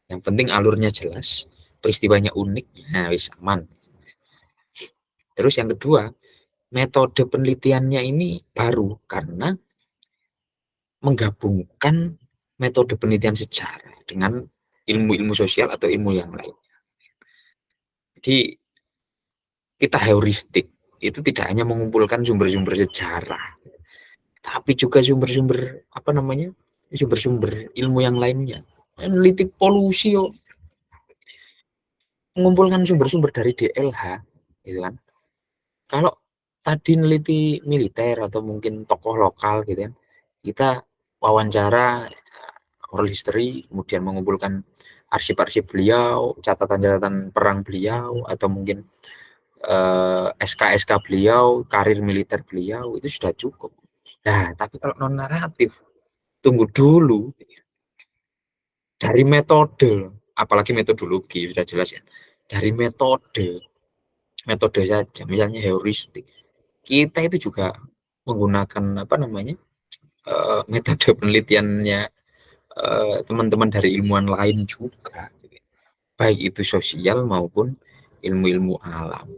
Yang penting alurnya jelas, peristiwanya unik, nah wis aman. Terus yang kedua, metode penelitiannya ini baru karena menggabungkan metode penelitian sejarah dengan ilmu-ilmu sosial atau ilmu yang lain. Jadi kita heuristik itu tidak hanya mengumpulkan sumber-sumber sejarah, tapi juga sumber-sumber apa namanya, sumber-sumber ilmu yang lainnya. Meneliti polusi, mengumpulkan sumber-sumber dari DLH, gitu kan. Kalau tadi neliti militer atau mungkin tokoh lokal gitu kan, kita wawancara oral history, kemudian mengumpulkan arsip-arsip beliau, catatan-catatan perang beliau, atau mungkin SK-SK beliau, karir militer beliau, itu sudah cukup. Nah, tapi kalau non naratif, tunggu dulu. Dari metode, apalagi metodologi sudah jelas ya. Dari metode saja, misalnya heuristik. Kita itu juga menggunakan apa namanya metode penelitiannya teman-teman dari ilmuwan lain juga, baik itu sosial maupun ilmu-ilmu alam.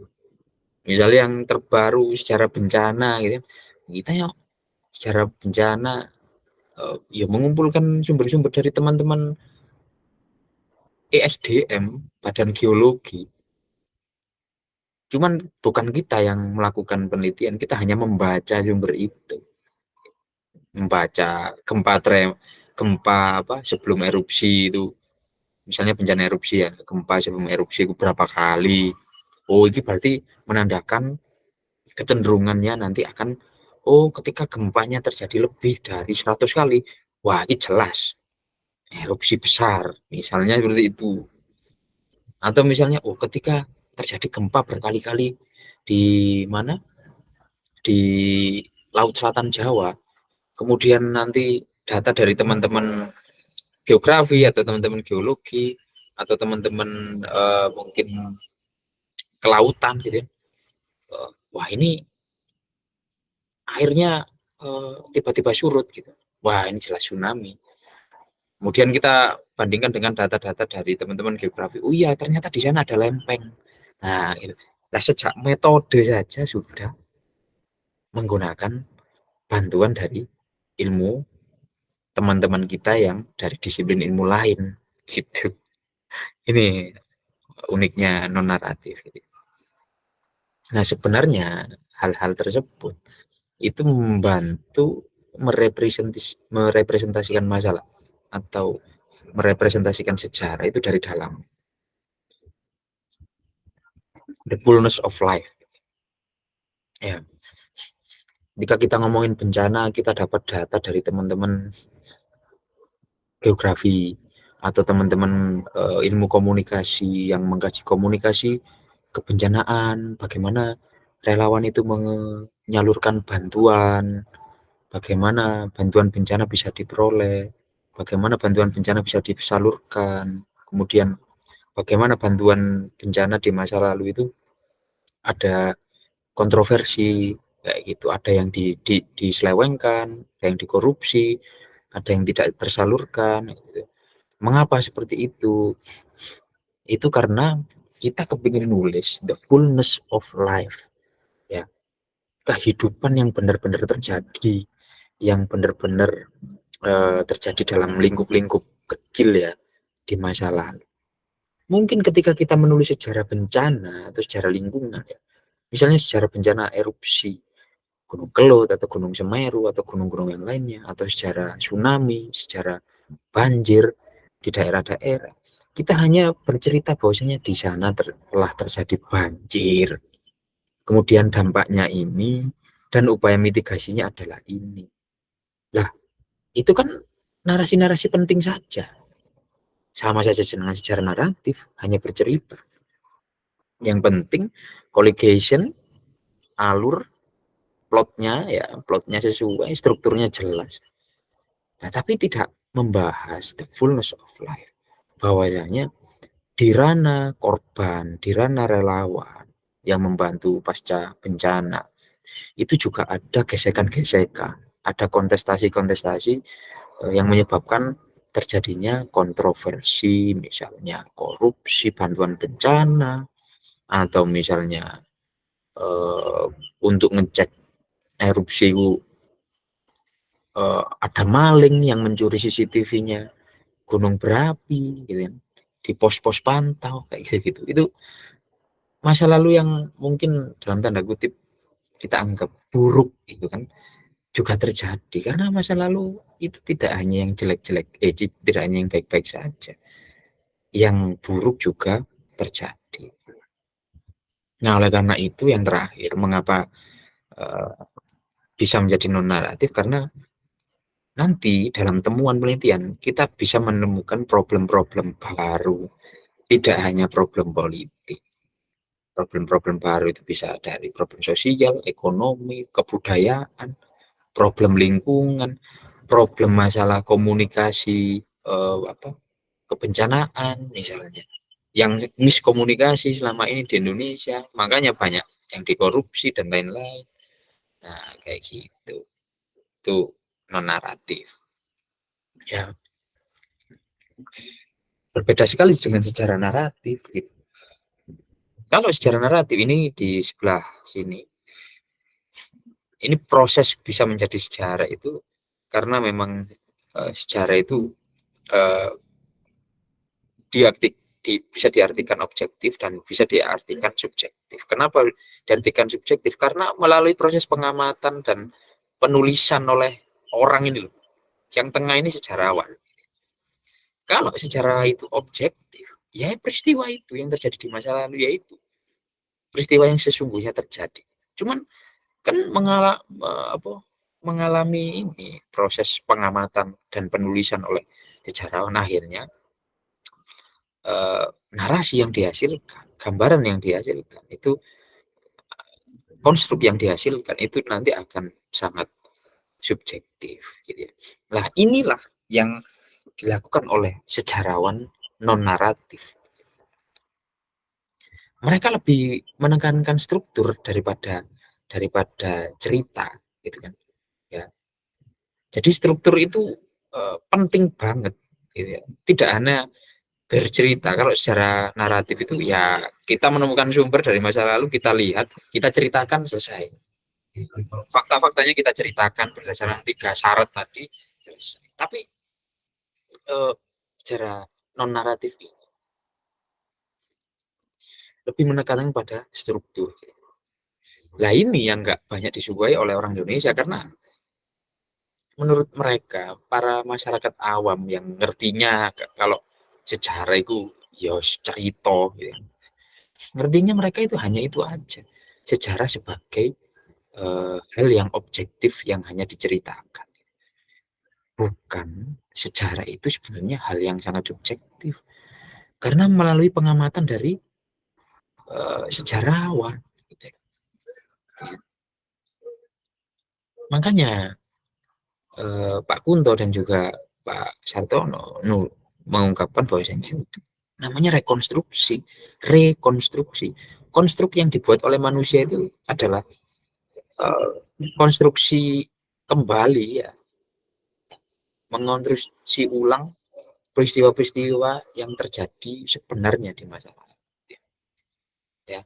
Misalnya yang terbaru secara bencana gitu, kita ya secara bencana ya mengumpulkan sumber-sumber dari teman-teman ESDM, Badan Geologi. Cuman bukan kita yang melakukan penelitian, kita hanya membaca sumber itu, membaca gempa apa sebelum erupsi itu, misalnya bencana erupsi ya, gempa sebelum erupsi itu berapa kali. Oh, ini berarti menandakan kecenderungannya nanti akan, oh ketika gempanya terjadi lebih dari 100 kali, wah ini jelas erupsi besar, misalnya seperti itu. Atau misalnya, oh ketika terjadi gempa berkali-kali di mana? Di Laut Selatan Jawa, kemudian nanti data dari teman-teman geografi atau teman-teman geologi atau teman-teman mungkin kelautan gitu ya. Wah ini airnya tiba-tiba surut gitu. Wah ini jelas tsunami. Kemudian kita bandingkan dengan data-data dari teman-teman geografi. Oh iya ternyata di sana ada lempeng. Nah, gitu. Nah sejak metode saja sudah menggunakan bantuan dari ilmu teman-teman kita yang dari disiplin ilmu lain gitu. Ini uniknya non naratif. Nah sebenarnya hal-hal tersebut itu membantu merepresentasikan masalah atau merepresentasikan sejarah itu dari dalam, the fullness of life ya. Jika kita ngomongin bencana, kita dapat data dari teman-teman geografi atau teman-teman ilmu komunikasi yang mengkaji komunikasi kebencanaan, bagaimana relawan itu menyalurkan bantuan, bagaimana bantuan bencana bisa diperoleh, bagaimana bantuan bencana bisa disalurkan, kemudian bagaimana bantuan bencana di masa lalu itu ada kontroversi kayak gitu, ada yang diselewengkan, ada yang dikorupsi, ada yang tidak tersalurkan gitu. Mengapa seperti itu? Itu karena kita kepingin nulis the fullness of life ya, kehidupan yang benar-benar terjadi, yang benar-benar terjadi dalam lingkup-lingkup kecil ya di masa lalu. Mungkin ketika kita menulis sejarah bencana atau sejarah lingkungan ya, misalnya sejarah bencana erupsi Gunung Kelut atau Gunung Semeru atau gunung-gunung yang lainnya, atau sejarah tsunami, sejarah banjir di daerah-daerah, kita hanya bercerita bahwasanya di sana telah terjadi banjir, kemudian dampaknya ini dan upaya mitigasinya adalah ini. Lah, itu kan narasi-narasi penting saja. Sama saja dengan sejarah naratif, hanya bercerita. Yang penting colligation, alur, plotnya sesuai, strukturnya jelas. Nah, tapi tidak membahas the fullness of life. Bahwasanya di ranah korban, di ranah relawan yang membantu pasca bencana, itu juga ada gesekan-gesekan, ada kontestasi-kontestasi yang menyebabkan terjadinya kontroversi, misalnya korupsi, bantuan bencana, atau misalnya untuk ngecek erupsi ada maling yang mencuri CCTV-nya gunung berapi, gitu kan, di pos-pos pantau kayak gitu. Itu masa lalu yang mungkin dalam tanda kutip kita anggap buruk, itu kan juga terjadi karena masa lalu itu tidak hanya yang jelek-jelek, tidak hanya yang baik-baik saja, yang buruk juga terjadi. Nah, oleh karena itu yang terakhir, mengapa uh, bisa menjadi non naratif, karena nanti dalam temuan penelitian kita bisa menemukan problem-problem baru, tidak hanya problem politik. Problem-problem baru itu bisa dari problem sosial, ekonomi, kebudayaan, problem lingkungan, problem masalah komunikasi, kebencanaan misalnya, yang miskomunikasi selama ini di Indonesia, makanya banyak yang dikorupsi dan lain-lain. Nah, kayak gitu. Itu non naratif. Ya, berbeda sekali dengan sejarah naratif gitu. Kalau sejarah naratif ini di sebelah sini, ini proses bisa menjadi sejarah itu karena memang sejarah itu uh, bisa diartikan objektif dan bisa diartikan subjektif. Kenapa diartikan subjektif? Karena melalui proses pengamatan dan penulisan oleh orang ini loh. Yang tengah ini sejarawan. Kalau sejarah itu objektif, ya peristiwa itu yang terjadi di masa lalu, yaitu peristiwa yang sesungguhnya terjadi. Cuman kan mengalami ini proses pengamatan dan penulisan oleh sejarawan, akhirnya narasi yang dihasilkan, gambaran yang dihasilkan itu, konstruk yang dihasilkan itu nanti akan sangat subjektif gitu ya. Nah, inilah yang dilakukan oleh sejarawan non naratif. Mereka lebih menekankan struktur daripada cerita gitu kan. Ya. Jadi struktur itu penting banget gitu ya. Tidak hanya bercerita. Kalau secara naratif itu ya kita menemukan sumber dari masa lalu, kita lihat, kita ceritakan, selesai. Fakta-faktanya kita ceritakan berdasarkan 3 syarat tadi, selesai. Tapi secara non naratif ini lebih menekankan pada struktur. Nah, ini yang nggak banyak disukai oleh orang Indonesia karena menurut mereka, para masyarakat awam yang ngertinya kalau sejarah itu ya cerita gitu. Ngertinya mereka itu hanya itu aja. Sejarah sebagai hal yang objektif yang hanya diceritakan. Bukan, sejarah itu sebenarnya hal yang sangat subjektif. Karena melalui pengamatan dari sejarawan. Gitu. Makanya Pak Kunto dan juga Pak Sartono mengungkapkan bahwasanya namanya rekonstruksi. Rekonstruksi. Konstruk yang dibuat oleh manusia itu adalah uh, konstruksi kembali ya, mengonstruksi ulang peristiwa-peristiwa yang terjadi sebenarnya di masa lalu. Ya.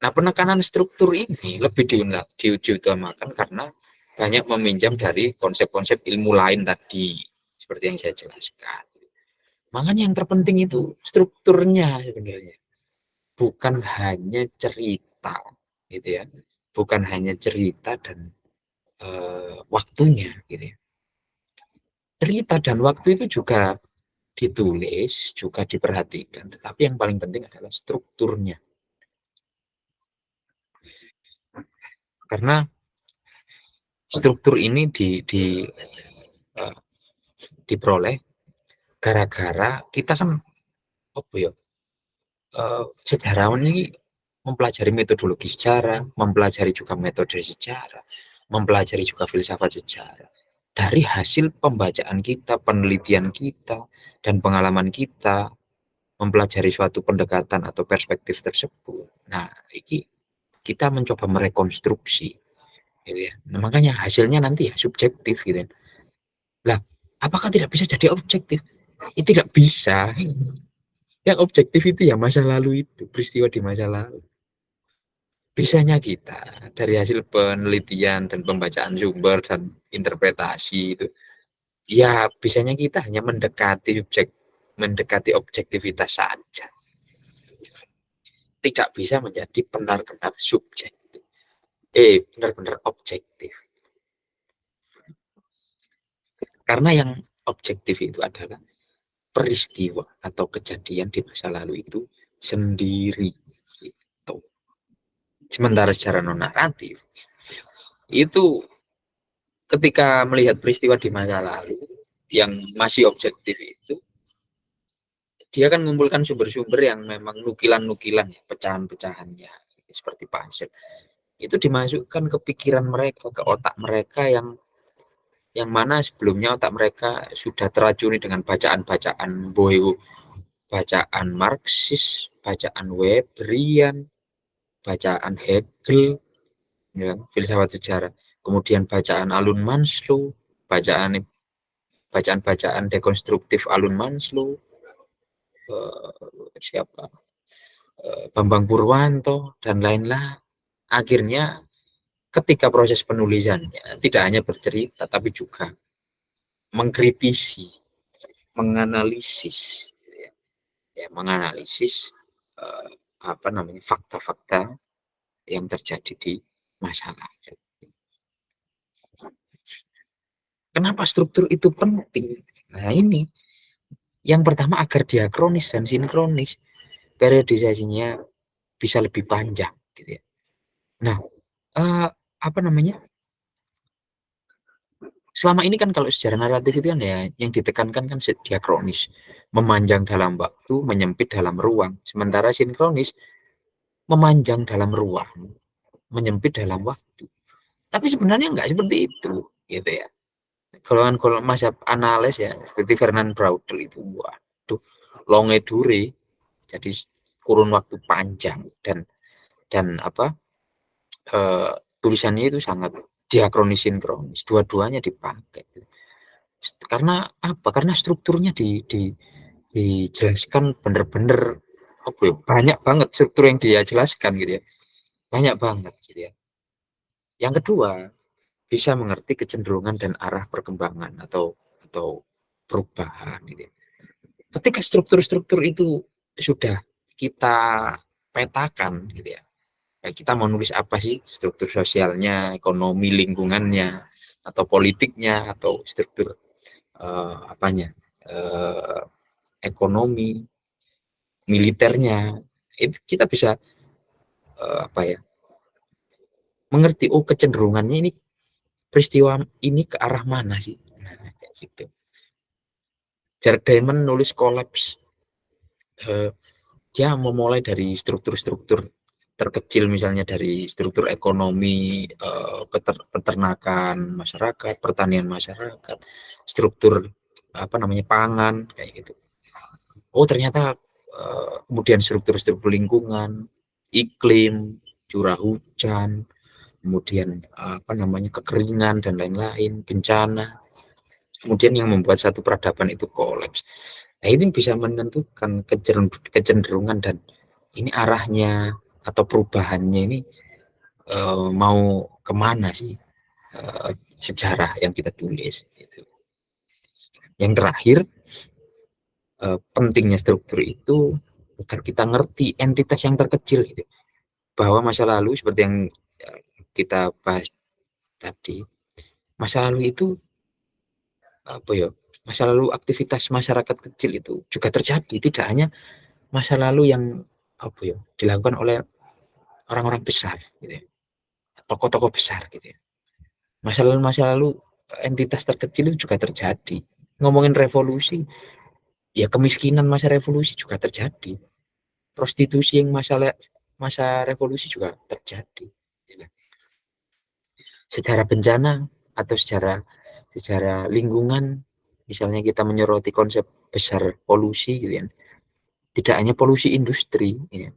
Nah, penekanan struktur ini lebih diutamakan karena banyak meminjam dari konsep-konsep ilmu lain tadi, seperti yang saya jelaskan. Makanya yang terpenting itu strukturnya sebenarnya, bukan hanya cerita, gitu ya, bukan hanya cerita dan waktunya, gitu ya. Cerita dan waktu itu juga ditulis, juga diperhatikan, tetapi yang paling penting adalah strukturnya. Karena struktur ini uh, diperoleh gara-gara kita kan apa ya, sejarawan ini mempelajari metodologi sejarah, mempelajari juga metode sejarah, mempelajari juga filsafat sejarah. Dari hasil pembacaan kita, penelitian kita, dan pengalaman kita mempelajari suatu pendekatan atau perspektif tersebut. Nah, ini kita mencoba merekonstruksi, gitu ya. Nah, makanya hasilnya nanti ya subjektif, gitu. Lah, apakah tidak bisa jadi objektif? Ya, tidak bisa. Yang objektif itu ya masa lalu itu, peristiwa di masa lalu. Bisanya kita dari hasil penelitian dan pembacaan sumber dan interpretasi itu, ya bisanya kita hanya mendekati objektivitas saja. Tidak bisa menjadi benar-benar subjektif. Benar-benar objektif. Karena yang objektif itu adalah peristiwa atau kejadian di masa lalu itu sendiri. Gitu. Sementara secara non naratif itu ketika melihat peristiwa di masa lalu yang masih objektif itu, dia kan mengumpulkan sumber-sumber yang memang nukilan-nukilan ya, pecahan-pecahannya seperti puzzle. Itu dimasukkan ke pikiran mereka, ke otak mereka yang mana sebelumnya otak mereka sudah teracuni dengan bacaan-bacaan Boyle, bacaan Marxis, bacaan Weberian, bacaan Hegel, ya, filsafat sejarah, kemudian bacaan Alun Manslow, bacaan dekonstruktif Alun Manslow, siapa Bambang Purwanto dan lain-lain. Akhirnya ketika proses penulisannya tidak hanya bercerita tapi juga mengkritisi, menganalisis, menganalisis fakta-fakta yang terjadi di masa lalu. Kenapa struktur itu penting? Nah ini, yang pertama agar diakronis dan sinkronis, periodisasinya bisa lebih panjang. Gitu ya. Nah, apa namanya? Selama ini kan kalau sejarah naratif itu kan ya yang ditekankan kan diakronis, memanjang dalam waktu, menyempit dalam ruang. Sementara sinkronis memanjang dalam ruang, menyempit dalam waktu. Tapi sebenarnya nggak seperti itu, gitu ya. Golongan masa analis ya seperti Fernand Braudel itu, waduh, longe dure, jadi kurun waktu panjang dan apa tulisannya itu sangat diakronis sinkronis, dua-duanya dipakai. Karena apa? Karena strukturnya dijelaskan bener-bener apa ya, banyak banget struktur yang dia jelaskan gitu ya, banyak banget gitu ya. Yang kedua, bisa mengerti kecenderungan dan arah perkembangan atau perubahan gitu ya. Ketika struktur-struktur itu sudah kita petakan gitu ya, kita mau nulis apa sih, struktur sosialnya, ekonomi lingkungannya, atau politiknya, atau struktur apanya, ekonomi militernya, itu kita bisa apa ya, mengerti kecenderungannya ini, peristiwa ini ke arah mana sih. Nah, kayak gitu. Jared Diamond nulis Collapse, dia memulai dari struktur-struktur terkecil, misalnya dari struktur ekonomi, peternakan masyarakat, pertanian masyarakat, struktur apa namanya pangan kayak gitu. Ternyata kemudian struktur-struktur lingkungan, iklim, curah hujan, kemudian apa namanya kekeringan dan lain-lain, bencana. Kemudian yang membuat satu peradaban itu kolaps. Nah, ini bisa menentukan kecenderungan dan ini arahnya atau perubahannya ini mau kemana sih sejarah yang kita tulis. Gitu. Yang terakhir, pentingnya struktur itu agar kita ngerti entitas yang terkecil gitu. Bahwa masa lalu seperti yang kita bahas tadi, masa lalu itu apa ya? Masa lalu aktivitas masyarakat kecil itu juga terjadi, tidak hanya masa lalu yang apa ya dilakukan oleh orang-orang besar gitu ya, tokoh-tokoh besar gitu ya. Masa lalu entitas terkecil itu juga terjadi. Ngomongin revolusi, ya kemiskinan masa revolusi juga terjadi. Prostitusi yang masa revolusi juga terjadi. Secara bencana atau secara lingkungan, misalnya kita menyoroti konsep besar polusi gitu ya. Tidak hanya polusi industri, ya.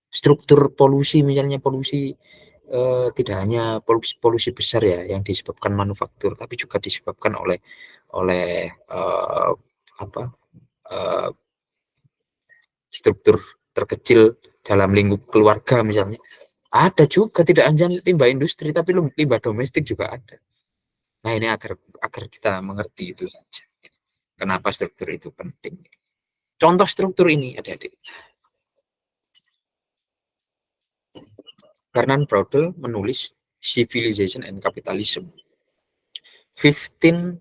Struktur polusi, misalnya polusi tidak hanya polusi besar ya yang disebabkan manufaktur, tapi juga disebabkan oleh oleh struktur terkecil dalam lingkup keluarga misalnya. Ada juga tidak hanya limbah industri, tapi limbah domestik juga ada. Nah ini agar kita mengerti itu saja. Kenapa struktur itu penting. Contoh struktur ini adik-adik. Fernand Braudel menulis Civilization and Capitalism 15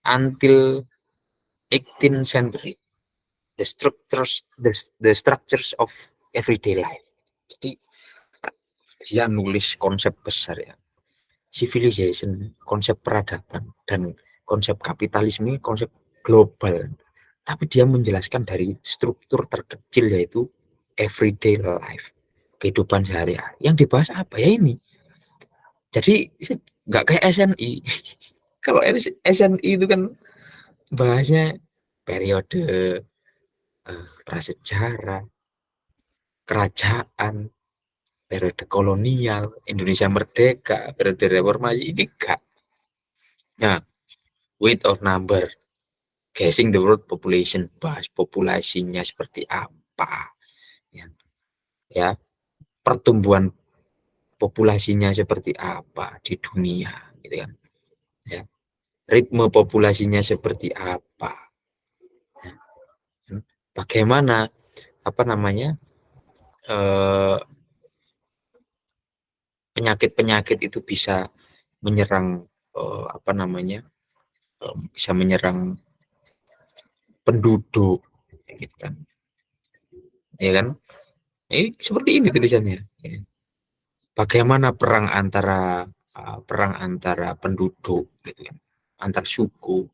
until 18th century. The structures of everyday life. Jadi dia nulis konsep besar ya. Civilization, konsep peradaban, dan konsep kapitalisme, konsep global. Tapi dia menjelaskan dari struktur terkecil yaitu everyday life, kehidupan sehari-hari. Yang dibahas apa ya ini? Jadi nggak kayak SNI. Kalau SNI itu kan bahasnya periode prasejarah, kerajaan, periode kolonial, Indonesia merdeka, periode reformasi, ini enggak. Nah, weight of number, guessing the world population, bahas populasinya seperti apa, ya, pertumbuhan populasinya seperti apa di dunia, gitu kan, ya, ritme populasinya seperti apa, ya. Bagaimana penyakit-penyakit itu bisa menyerang bisa menyerang penduduk, gitu kan, ya kan? Ini seperti ini tulisannya. Bagaimana perang antara penduduk, gitu kan, antar suku.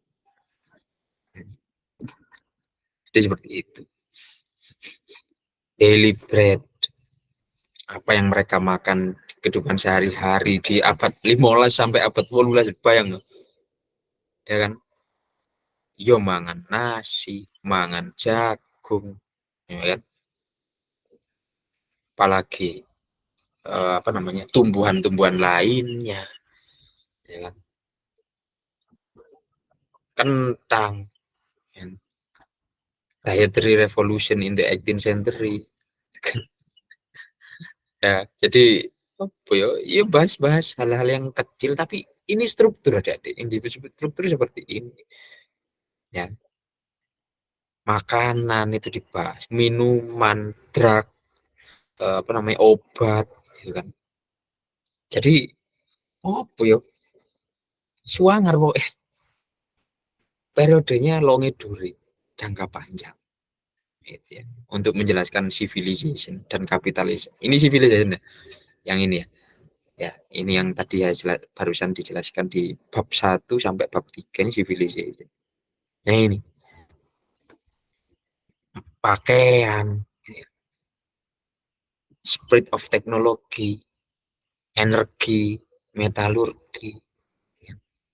Jadi seperti itu. Daily bread, apa yang mereka makan kehidupan sehari-hari di abad 15 sampai abad 18, bayang, ya kan? Yo mangan nasi, mangan jagung, ya kan? Apalagi tumbuhan-tumbuhan lainnya, ya kan? Kentang, ya. Dietary revolution in the 18th century. Ya, jadi apa ya bahas-bahas hal-hal yang kecil, tapi ini struktur adik-adik. Individu struktur seperti ini. Ya. Makanan itu dibahas, minuman, drug, obat, gitu kan. Jadi apa ya? Suangar kok periodenya longe duri, jangka panjang. Gitu ya. Untuk menjelaskan civilization dan kapitalisme. Ini civilization ya. Yang ini ya. Ya, ini yang tadi ya barusan dijelaskan di bab 1 sampai bab 3 ini civilization. Nah ini pakaian, spirit of technology, energi, metalurgi.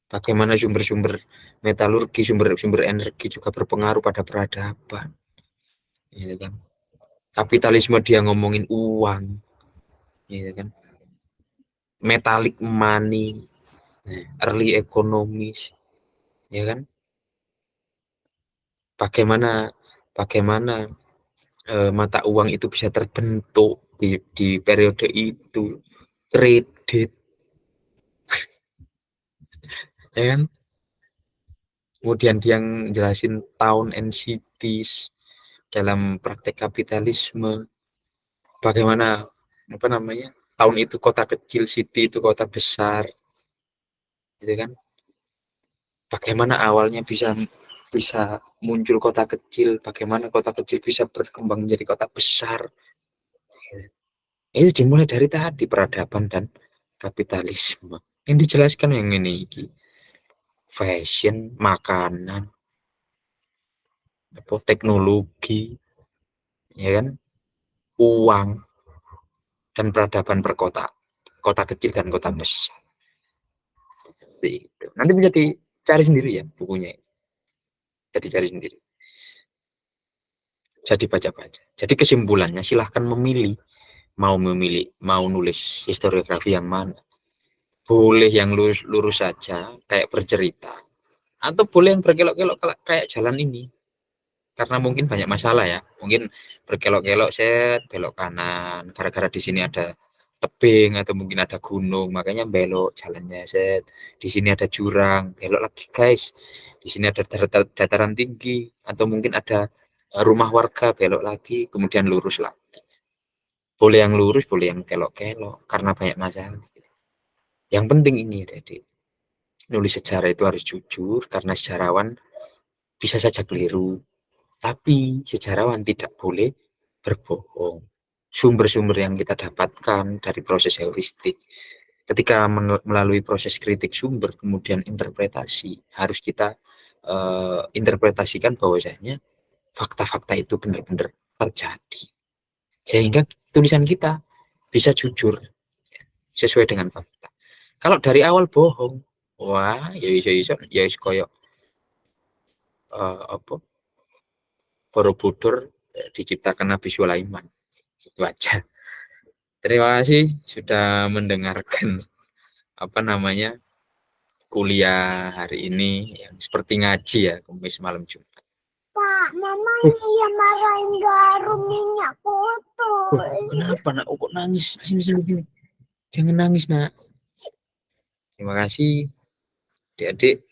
Bagaimana sumber-sumber metalurgi, sumber-sumber energi juga berpengaruh pada peradaban. Ya kan? Kapitalisme dia ngomongin uang, ya kan? Metallic money, early economies, ya kan? Bagaimana mata uang itu bisa terbentuk di periode itu, kredit, ya kan? Kemudian dia jelasin town and cities dalam praktek kapitalisme, bagaimana tahun itu kota kecil, city itu kota besar, gitu kan? Bagaimana awalnya bisa muncul kota kecil, bagaimana kota kecil bisa berkembang menjadi kota besar. Itu dimulai dari tadi peradaban dan kapitalisme. Yang dijelaskan yang ini, fashion, makanan, teknologi, ya kan, uang, dan peradaban perkota, kota kecil dan kota besar. Nanti bisa dicari sendiri ya bukunya. Jadi cari sendiri. Jadi baca-baca. Jadi kesimpulannya silahkan memilih mau nulis historiografi yang mana. Boleh yang lurus saja kayak bercerita, Atau boleh yang berkelok-kelok kayak jalan ini. Karena mungkin banyak masalah ya. Mungkin berkelok-kelok set belok kanan gara-gara di sini ada tebing atau mungkin ada gunung, makanya belok jalannya set. Di sini ada jurang, belok lagi guys. Di sini ada dataran tinggi atau mungkin ada rumah warga, belok lagi, kemudian lurus lah. Boleh yang lurus, boleh yang kelok-kelok karena banyak masalah. Yang penting ini, jadi nulis sejarah itu harus jujur karena sejarawan bisa saja keliru, tapi sejarawan tidak boleh berbohong. Sumber-sumber yang kita dapatkan dari proses heuristik, ketika melalui proses kritik sumber, kemudian interpretasi, harus kita interpretasikan bahwasanya fakta-fakta itu benar-benar terjadi. Sehingga tulisan kita bisa jujur sesuai dengan fakta. Kalau dari awal bohong, wah, ya iso ya iso koyo apa Borobudur diciptakan Nabi Sulaiman. Itu aja. Terima kasih sudah mendengarkan apa namanya kuliah hari ini yang seperti ngaji ya, Kamis malam Jumat. Pak, mama iya marahin garam minyak kotor. Kenapa nak? Oh, kok nangis? Sini. Jangan nangis nak. Terima kasih adik-adik.